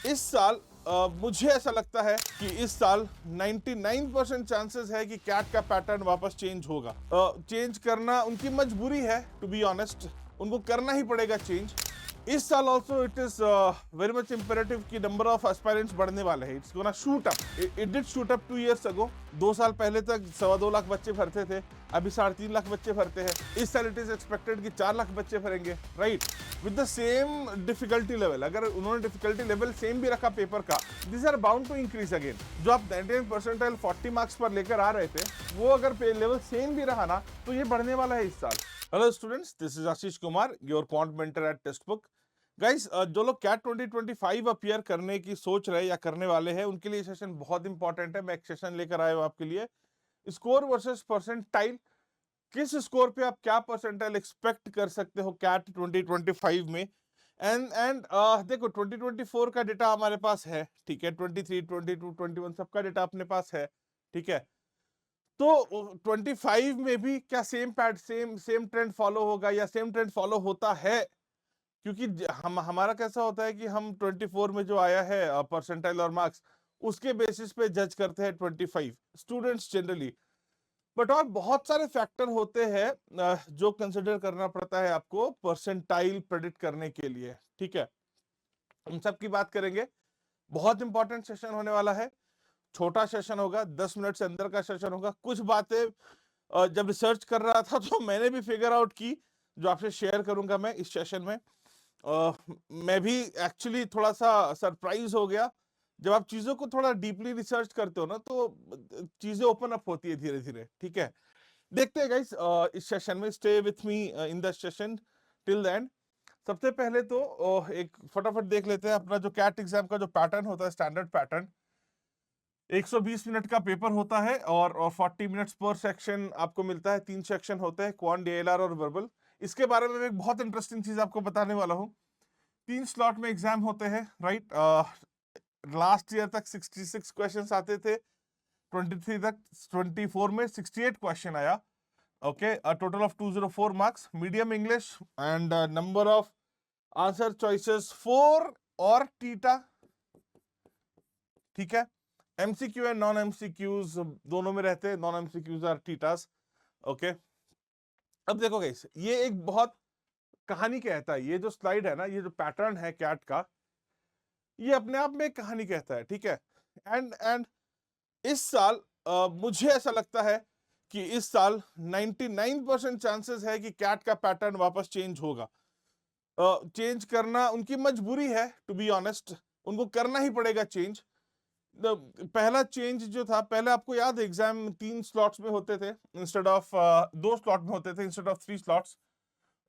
इस साल मुझे ऐसा लगता है कि इस साल 99% चांसेस है कि कैट का पैटर्न वापस चेंज होगा। चेंज करना उनकी मजबूरी है, टू बी ऑनेस्ट, उनको करना ही पड़ेगा चेंज। इस साल also it is very much imperative कि नंबर ऑफ एस्पायरेंट्स बढ़ने वाले हैं। It's gonna shoot up. It did shoot up 2 years अगो। 2 साल पहले तक 2.25 लाख बच्चे भरते थे, अभी 3.5 लाख बच्चे भरते हैं। इस साल इट इज एक्सपेक्टेड कि 4 लाख बच्चे भरेंगे, right, with the same difficulty level. अगर उन्होंने डिफिकल्टी लेवल सेम भी रखा पेपर का, this are bound to increase again. जो आप 99 परसेंटाइल 40 मार्क्स पर लेकर आ रहे थे, वो अगर लेवल सेम भी रहा ना, तो ये बढ़ने वाला है इस साल। Hello students, this is Ashish Kumar, your quant mentor at text book. Guys, जो लोग कैट 2025 अपीयर करने की सोच रहे या करने वाले हैं, उनके लिए सेशन बहुत इंपॉर्टेंट है। मैं एक सेशन लेकर आया हूं आपके लिए, स्कोर वर्सेस परसेंटाइल। किस स्कोर पे आप क्या परसेंटाइल एक्सपेक्ट कर सकते हो कैट 2025 में। एंड देखो, 2024 का डेटा हमारे पास है, ठीक है, 23, 22, 21 सबका डेटा अपने पास है, ठीक है। तो 25 में भी क्या सेम ट्रेंड फॉलो होगा या सेम ट्रेंड फॉलो होता है? क्योंकि हमारा कैसा होता है कि हम 24 में जो आया है परसेंटाइल और मार्क्स, उसके बेसिस पे जज करते हैं 25 स्टूडेंट्स जनरली। बट और बहुत सारे फैक्टर होते हैं जो कंसिडर करना पड़ता है आपको परसेंटाइल प्रेडिक्ट करने के लिए, ठीक है। उन सब की बात करेंगे। बहुत इंपॉर्टेंट सेशन होने वाला है। छोटा सेशन होगा, 10 मिनट से अंदर का सेशन होगा। कुछ बातें जब रिसर्च कर रहा था तो मैंने भी फिगर आउट की, जो आपसे शेयर करूंगा मैं इस सेशन में। मैं भी एक्चुअली थोड़ा सा सरप्राइज हो गया। जब आप चीजों को थोड़ा डीपली रिसर्च करते हो ना, तो चीजें ओपन अप होती है धीरे धीरे, ठीक है। देखते हैं गाइस इस सेशन में। Stay with me in the session till the end. सबसे पहले तो एक फटाफट देख लेते हैं अपना जो कैट एग्जाम का जो पैटर्न होता है, स्टैंडर्ड पैटर्न। 120 मिनट का पेपर होता है और 40 मिनट्स पर सेक्शन आपको मिलता है। 3 सेक्शन होते हैं, क्वांट, डीएलआर और वर्बल। इसके बारे में एक बहुत इंटरेस्टिंग चीज आपको बताने वाला हूँ। 3 स्लॉट में एग्जाम होते हैं, राइट। लास्ट ईयर तक 66 क्वेश्चंस आते थे, 23 तक 24 में 68 क्वेश्चन आया। Okay, a total of 204 marks, medium English and number of answer choices 4 और टीटा, ठीक है। एमसीक्यू एंड नॉन एमसीक्यूज दोनों में रहते हैं, नॉन एमसीक्यूज आर टीटास, ओके। अब देखो गाइस, ये एक बहुत कहानी कहता है। ये जो स्लाइड है ना, ये जो पैटर्न है कैट का, ये अपने आप में एक कहानी कहता है, ठीक है। एंड इस साल मुझे ऐसा लगता है कि इस साल 99% चांसेस है कि कैट का पैटर्न वापस चेंज होगा। चेंज करना उनकी मजबूरी है, टू बी ऑनेस्ट, उनको करना ही पड़ेगा चेंज। पहला चेंज जो था, पहले आपको याद है एग्जाम 3 स्लॉट्स में होते थे इंस्टेड ऑफ 2 स्लॉट में होते थे इंस्टेड ऑफ 3 स्लॉट्स।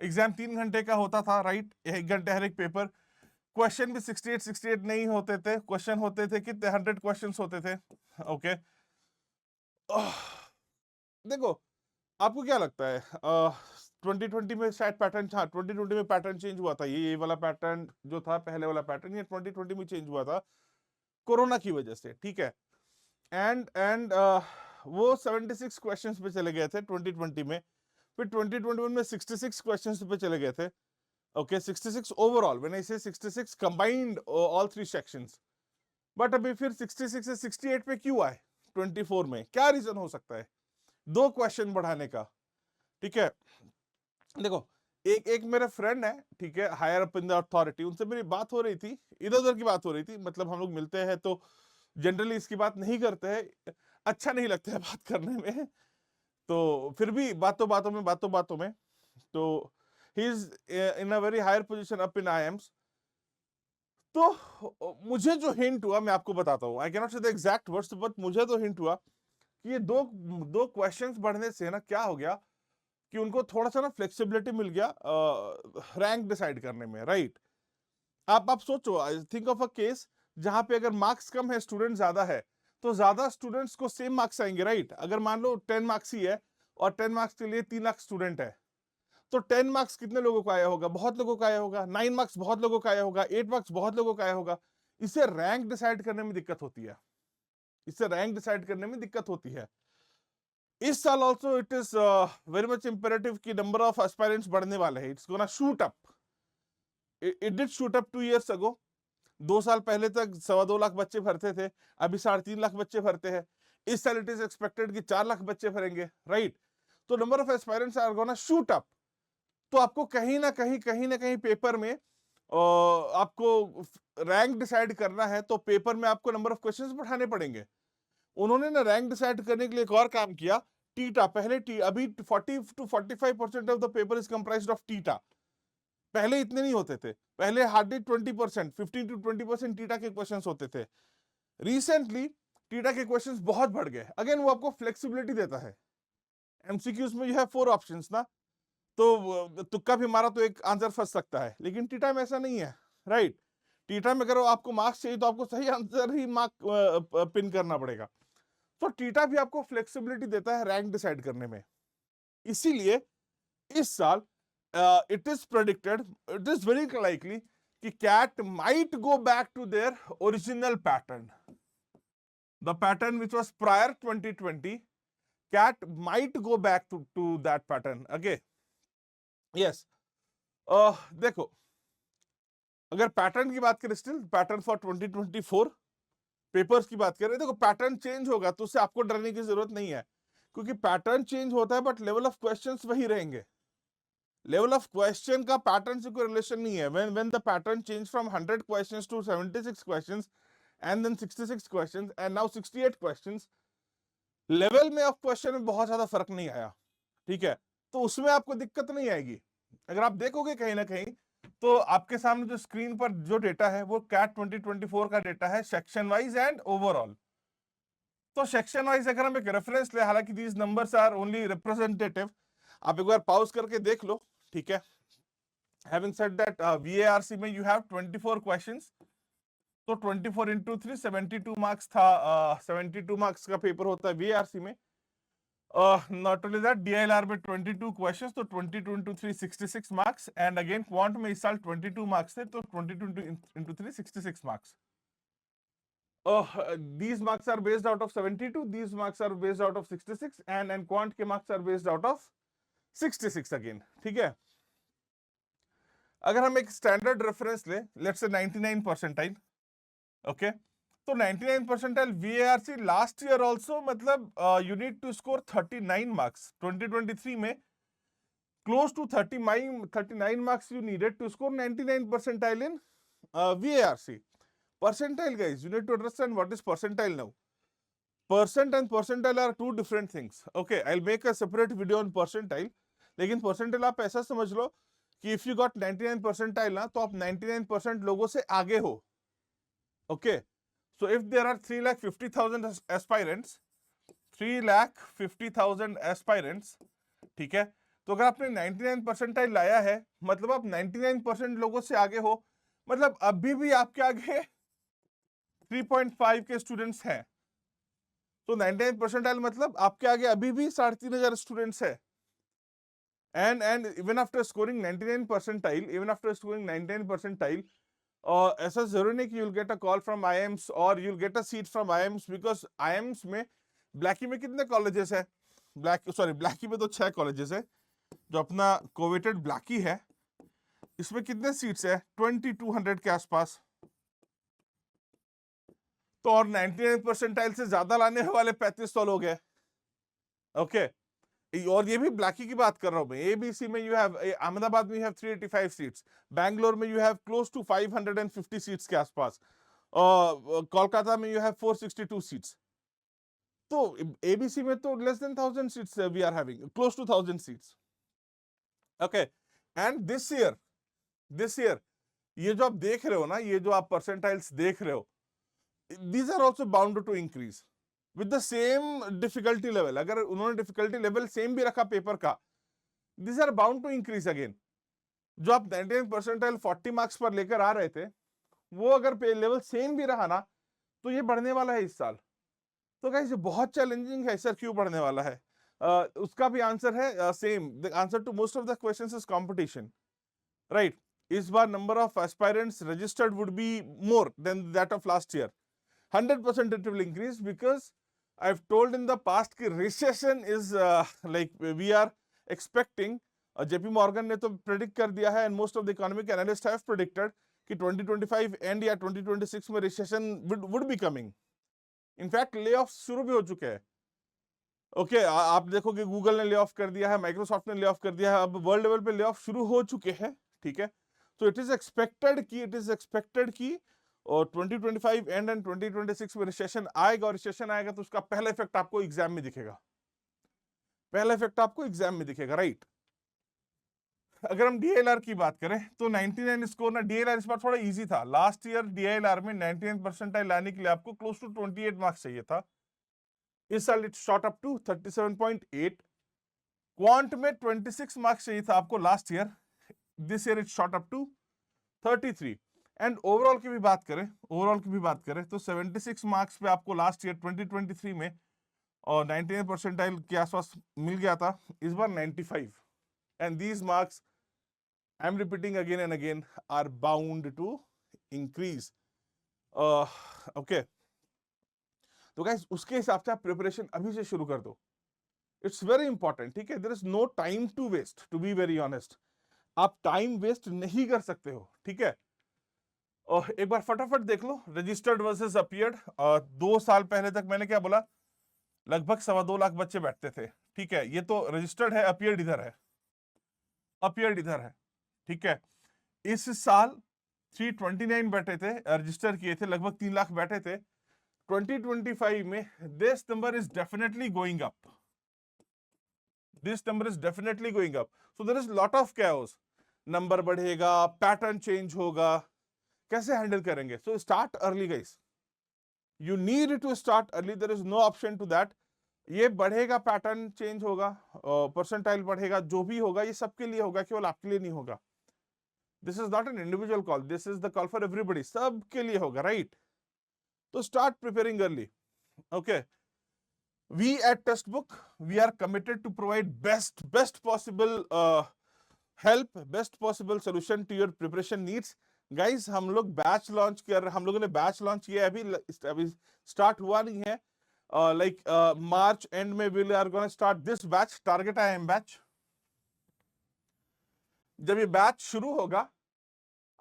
एग्जाम 3 घंटे का होता था, राइट, 1 घंटे हर एक पेपर। क्वेश्चन भी 68 नहीं होते थे, क्वेश्चन होते थे कितने, 100 क्वेश्चंस होते थे, ओके। देखो, आपको क्या लगता है 2020 में शायद पैटर्न, हाँ 2020 में पैटर्न चेंज हुआ था। ये वाला पैटर्न जो था, पहले वाला पैटर्न, ये 2020 में चेंज हुआ था कोरोना की वजह से, ठीक है। एंड वो 76 क्वेश्चंस पे चले गए थे 2020 में। फिर 2021 में 66 क्वेश्चंस पे चले गए थे, ओके। 66 ओवरऑल, व्हेन आई से 66 कंबाइंड ऑल 3 सेक्शंस। बट अभी फिर 66 से 68 पे क्यों आए 24 में? क्या रीजन हो सकता है 2 क्वेश्चन बढ़ाने का, ठीक है। देखो, एक एक मेरे फ्रेंड है, ठीक है, higher up in the authority, उनसे मेरी बात हो रही थी, इधर उधर की बात हो रही थी। मतलब हम लोग मिलते हैं तो जनरली इसकी बात नहीं करते हैं, अच्छा नहीं लगता है बात करने में। तो फिर भी बातों बातों में तो ही is in a very higher position up in IIMs. तो मुझे जो हिंट हुआ, मैं आपको बताता हूँ, I can not say the exact words, but मुझे तो हिंट हुआ कि ये दो दो क्वेश्चंस बढ़ने से ना क्या हो गया कि उनको थोड़ा सा ना फ्लेक्सिबिलिटी मिल गया रैंक डिसाइड करने में, राइट। आप सोचो, थिंक ऑफ अ केस जहां पे अगर मार्क्स कम है, स्टूडेंट ज्यादा है, तो ज्यादा स्टूडेंट्स को सेम मार्क्स आएंगे, राइट। अगर मान लो 10 मार्क्स ही है और 10 मार्क्स के लिए 3 लाख स्टूडेंट है, तो 10 मार्क्स कितने लोगों को आया होगा? बहुत लोगों को आया होगा। 9 मार्क्स बहुत लोगों को आया होगा। 8 मार्क्स बहुत लोगों को आया होगा। इससे रैंक डिसाइड करने में दिक्कत होती है। इससे रैंक डिसाइड करने में दिक्कत होती है। इस साल also it is very much imperative कि नंबर ऑफ एस्पायरेंट्स बढ़ने वाले हैं। It's gonna shoot up. It did shoot up 2 years अगो। 2 साल पहले तक 2.25 लाख बच्चे भरते थे, अभी 3.5 लाख बच्चे भरते हैं। इस साल इट इज एक्सपेक्टेड कि 4 लाख बच्चे भरेंगे, राइट? तो number of aspirants are gonna shoot up. तो आपको कहीं ना कहीं पेपर में आपको रैंक डिसाइड करना है, तो पेपर में आपको नंबर ऑफ क्वेश्चंस बढ़ाने पड़ेंगे। उन्होंने ना रैंक डिसाइड करने के लिए एक और काम किया, टीटा। पहले अभी 40 to 45% of the paper is comprised of theta. पहले इतने नहीं होते थे, पहले हार्डली 20%, 15 to 20% टीटा के क्वेश्चंस होते थे। रिसेंटली टीटा के क्वेश्चंस बहुत बढ़ गए। अगेन वो आपको फ्लेक्सिबिलिटी देता है। एमसीक्यूज में यू हैव 4 ऑप्शंस ना, तो तुक्का भी मारा तो एक आंसर फंस सकता है, लेकिन टीटा में ऐसा नहीं है, राइट? टीटा में अगर आपको मार्क्स चाहिए तो आपको सही आंसर ही मार्क पिन करना पड़ेगा। तो टीटा भी आपको फ्लेक्सिबिलिटी देता है रैंक डिसाइड करने में। इसीलिए इस साल it is predicted, it is very likely कि CAT might go back to their original pattern, the pattern which was prior 2020। CAT might go back to that pattern again. Yes, देखो, अगर pattern की बात करें, स्टिल पैटर्न फॉर 2024 पेपर्स की बात करें, देखो पैटर्न चेंज होगा तो उससे आपको डरने की जरूरत नहीं है, क्योंकि पैटर्न चेंज होता है बट लेवल ऑफ क्वेश्चंस वही रहेंगे। लेवल ऑफ क्वेश्चन का पैटर्न से कोई रिलेशन नहीं है। When the pattern change from 100 questions to 76 questions and then 66 questions and now 68 questions, level में ऑफ क्वेश्चन में बहुत ज्यादा फर्क नहीं आया, ठीक है? तो उसमें आपको दिक्कत नहीं आएगी। अगर आप देखोगे कहीं ना कहीं, तो आपके सामने जो स्क्रीन पर जो डेटा है वो कैट 2024 का डेटा है, सेक्शन वाइज एंड ओवरऑल। तो सेक्शन वाइज अगर हम एक रेफरेंस ले, हालांकि these numbers are only representative, आप एक बार पॉज करके देख लो, ठीक है? हैविंग सेड दैट, VARC में यू हैव 24 क्वेश्चंस, तो 24 into 3 72 मार्क्स था। 72 मार्क्स का पेपर होता है VARC में। नॉट ओनली दैट, DILR में 22 क्वेश्चंस, तो 22 into 3 66 marks, and again quant में इस साल 22 मार्क्स थे, तो 22 into 3 66 marks. These marks are based out of 72, these marks are based out of 66, and quant के marks are based out of 66 again, ठीक है? अगर हम एक स्टैंडर्ड रेफरेंस ले, लेट्स से 99 परसेंटाइल, ओके? तो 99 percentile VARC last year also, मतलब you need to score 39 marks. 2023 में close to 39 marks you needed to score 99 percentile in VARC. Percentile, guys, you need to understand what is percentile now. Percent and percentile are two different things. Okay, I'll make a separate video on percentile. लेकिन percentile आप ऐसा समझ लो कि if you got 99 percentile ना, तो आप 99% लोगों से आगे हो. Okay, so if there are 3,50,000 aspirants, 3,50,000 aspirants, ठीक है? तो अगर आपने 99 percentile लाया है, मतलब आप 99% लोगों से आगे हो, मतलब अभी भी आपके आगे 3.5 के स्टूडेंट्स हैं। तो 99 परसेंटाइल मतलब आपके आगे अभी भी 3,500 स्टूडेंट्स है। And even after scoring 99 percentile, ऐसा जरूरी नहीं कि you'll get a call from IIMS और you'll get a seat from IIMS, because IIMS में ब्लैकी में कितने कॉलेजेस है? ब्लैकी में तो 6 कॉलेजेस है। जो अपना कोवेटेड ब्लैकी है, इसमें कितने सीट्स है? 2200 के आसपास। तो और 99 परसेंटाइल से ज्यादा लाने वाले 3500 लोग हैं। ओके, और ये भी ब्लैकी की बात कर रहा हूं मैं। ABC में यू हैव, अहमदाबाद में यू हैव 385 सीट्स, बैंगलोर में you have close to 550 seats के आसपास, कोलकाता में यू हैव 462 सीट्स। तो ABC में तो less than 1000 seats we are having, close to 1000 seats. Okay, and this year ये जो आप देख रहे हो ना, ये जो आप परसेंटाइल्स देख रहे हो, these are also bound to increase with the same difficulty level. अगर उन्होंने difficulty level same भी रखा पेपर का, these are bound to increase again. जो आप 99 परसेंटाइल 40 मार्क्स पर लेकर आ रहे थे, वो अगर लेवल सेम भी रहा ना, तो ये बढ़ने वाला है इस साल। तो गाइस ये बहुत चैलेंजिंग है। सर क्यों बढ़ने वाला है? उसका भी आंसर है same. The answer to most of the questions is competition, right? इस बार number of aspirants registered would be more than that of last year. 100% it will increase, because I've told in the past कि recession is like we are expecting, JP Morgan ने तो predict कर दिया है, and most of the economic analysts have predicted कि 2025 and या 2026 में recession would be coming. In fact lay off शुरू भी हो चुके हैं। ओके, आप देखोगे गूगल ने ले ऑफ कर दिया है, माइक्रोसॉफ्ट ने ले ऑफ कर दिया है, अब वर्ल्ड लेवल पे ले ऑफ शुरू हो चुके हैं, ठीक है। तो इट इज एक्सपेक्टेड कि और 2025 एंड 2026 में रिसेशन आएगा, और रिसेशन आएगा तो उसका पहला इफेक्ट आपको एग्जाम में दिखेगा, राइट। अगर हम डीएलआर की बात करें तो 99 स्कोर ना, डीएलआर इस बार थोड़ा इजी था। लास्ट ईयर डीएलआर में 99 परसेंटाइल लाने के लिए आपको क्लोज टू 28 मार्क्स चाहिए था। इस साल it shot up to 37.8। Quant में 26 मार्क्स चाहिए था आपको last year, this year it shot up to 33। And overall की भी बात करें तो 76 मार्क्स पे आपको लास्ट ईयर 2023 में और 99 परसेंटाइल के आसपास मिल गया था, इस बार 95। And these marks, I am repeating again and again, are bound to increase. Okay, तो गाइस उसके हिसाब से आप प्रिपरेशन अभी से शुरू कर दो। इट्स वेरी इंपॉर्टेंट, ठीक है। There is no time to waste, to be very honest. आप टाइम वेस्ट नहीं कर सकते हो, ठीक है। और एक बार फटाफट देख लो रजिस्टर्ड वर्सेस अपीयर्ड। 2 साल पहले तक मैंने क्या बोला, लगभग 2.25 लाख बच्चे बैठते थे, ठीक है। ये तो रजिस्टर्ड है, अपीयर्ड इधर है, ठीक है। इस साल 329 बैठे थे, रजिस्टर किए थे, लगभग 3 लाख बैठे थे। 2025 में this number is definitely going up, so there is lot of chaos। Number बढ़ेगा, पैटर्न चेंज होगा, कैसे हैंडल करेंगे? So start early guys, you need to start early, there is no option to that. ये बढ़ेगा, pattern change होगा, percentile बढ़ेगा, जो भी होगा ये सबके लिए होगा, केवल आपके लिए नहीं होगा। This is not an individual call, this is the call for everybody, सबके लिए होगा, राइट। तो start preparing early, okay. We at Testbook, we are committed to provide best possible help, best possible solution to your preparation needs. Guys, हम लोग हम लोगों ने batch launch किया है, अभी स्टार्ट हुआ नहीं है। लाइक मार्च एंड में we are gonna start this batch, target IIM batch. जब ये बैच शुरू होगा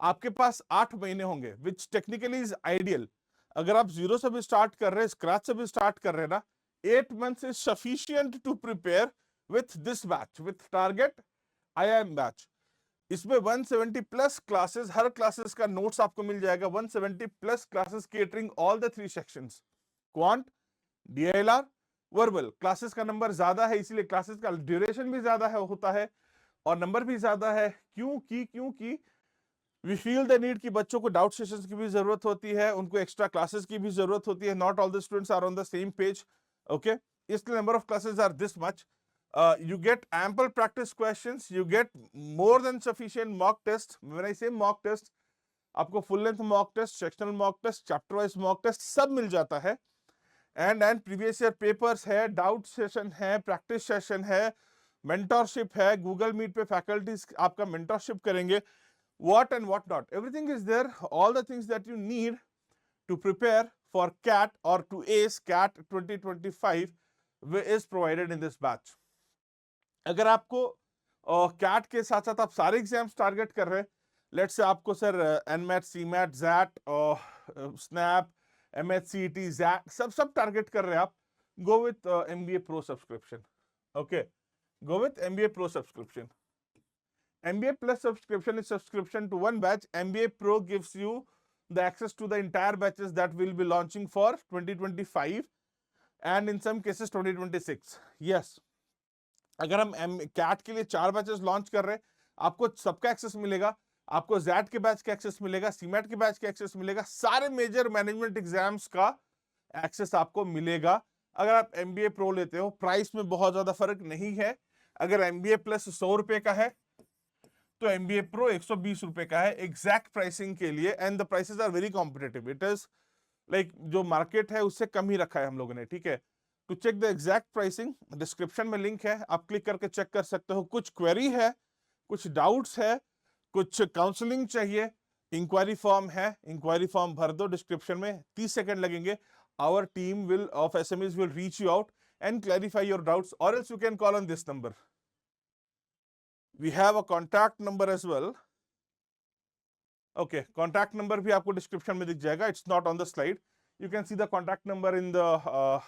आपके पास 8 महीने होंगे, विच टेक्निकली इज आइडियल। अगर आप जीरो से भी स्टार्ट कर रहे हैं, स्क्रैच से भी स्टार्ट कर रहे हैं ना, 8 months is sufficient to prepare with this batch, with target IIM batch। इसमें 170 प्लस क्लासेस, हर क्लासेस का नोट्स आपको मिल जाएगा। 170 plus classes catering all the 3 sections, quant, DILR, verbal. Classes का नंबर ज्यादा है, इसलिए क्लासेस का ड्यूरेशन भी ज्यादा होता है और नंबर भी ज्यादा है। क्योंकि वी फील द नीड कि बच्चों को डाउट सेशंस की भी जरूरत होती है, उनको एक्स्ट्रा क्लासेस की भी जरूरत होती है। Not all the students are on the same page, okay। इसलिए number of classes are this much। You get ample practice questions, you get more than sufficient mock test। when I say mock test, आपको full length mock test, sectional mock test, chapter wise mock test सब मिल जाता है। and previous year papers है, doubt session है, practice session है, mentorship है, Google Meet पे faculties आपका mentorship करेंगे, what and what not, everything is there। all the things that you need to prepare for CAT or to ace CAT 2025 is provided in this batch। अगर आपको CAT के साथ साथ आप सारे एग्जाम्स टारगेट कर रहे हैं, लेट्स से आपको sir NMAT, CMAT, ZAT, SNAP, MH, CET, ZAT सब टारगेट कर रहे हैं आप, go with MBA Pro subscription, okay। go with MBA Pro subscription। MBA Plus subscription is subscription to one batch। MBA Pro gives you the access to the entire batches that will be launching for 2025 and in some cases 2026। yes, अगर हम CAT के लिए 4 batches launch कर रहे हैं, आपको सबका access मिलेगा। आपको ZAT के बैच का एक्सेस मिलेगा, CMAT के बैच का एक्सेस मिलेगा, सारे मेजर मैनेजमेंट एग्जाम्स का एक्सेस आपको मिलेगा। अगर आप MBA Pro लेते हो, प्राइस में बहुत ज्यादा फर्क नहीं है। अगर MBA Plus 100 रुपए का है तो MBA Pro 120 रुपए का है एग्जैक्ट प्राइसिंग के लिए। And the prices are very competitive, it is like जो मार्केट है उससे कम ही रखा है हम लोगों ने, ठीक है। To check the exact pricing, description में लिंक है, आप क्लिक करके चेक कर सकते हो। कुछ क्वेरी है, कुछ डाउट्स है, कुछ काउंसलिंग चाहिए, इंक्वायरी फॉर्म है, इंक्वायरी फॉर्म भर दो डिस्क्रिप्शन में, 30 सेकंड लगेंगे। Our team will of SMEs will reach you out and clarify your doubts, or else you can call on this number। We have a contact number as well, okay, contact number भी आपको description में दिख जाएगा, it's not on the slide, you can see the contact number in the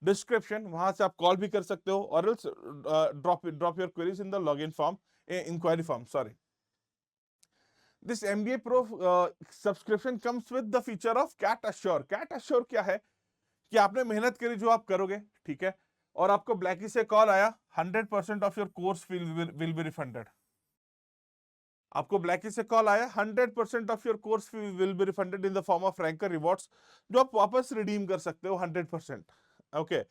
description, वहां से आप call भी कर सकते हो और else drop your queries in the login form, inquiry form, sorry. This MBA Pro subscription comes with the feature of CAT assure. CAT assure क्या है कि आपने मेहनत करी जो आप करोगे, ठीक है, और आपको ब्लैकी से कॉल आया, 100% of your course will be refunded. आपको ब्लैकी से कॉल आया, 100% of your course will be refunded in the form of ranker rewards, जो आप वापस रिडीम कर सकते हो 100%. Okay,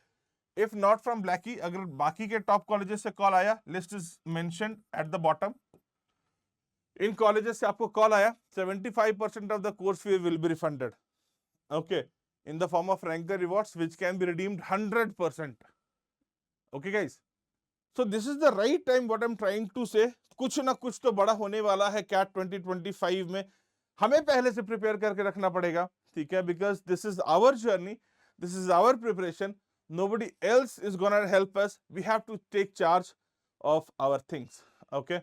if not from Blackie, अगर बाकी के टॉप कॉलेजेस से कॉल आया, list is mentioned at the bottom. In colleges से आपको कॉल आया, 75% of the course fee will be refunded, okay, in the form of ranker rewards which can be redeemed 100%. Okay guys, so this is the right time, what I'm trying to say, कुछ ना कुछ तो बड़ा होने वाला है cat 2025 में, हमें पहले से प्रिपेयर करके रखना पड़ेगा, ठीक है, because this is our journey, this is our preparation, nobody else is gonna help us, we have to take charge of our things. Okay,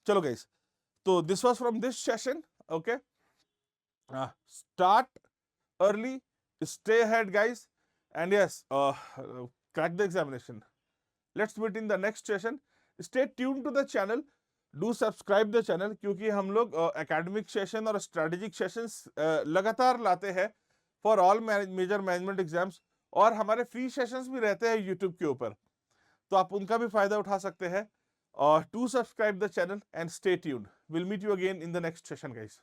चलो guys, so this was from this session. Okay, start early, stay ahead guys, and yes, crack the examination. Let's meet in the next session. Stay tuned to the channel, do subscribe the channel, क्योंकि हम लोग academic session और strategic sessions लगातार लाते हैं for all major management exams, और हमारे free sessions भी रहते हैं YouTube के ऊपर, तो आप उनका भी फायदा उठा सकते हैं. Do subscribe the channel and stay tuned. We'll meet you again in the next session guys.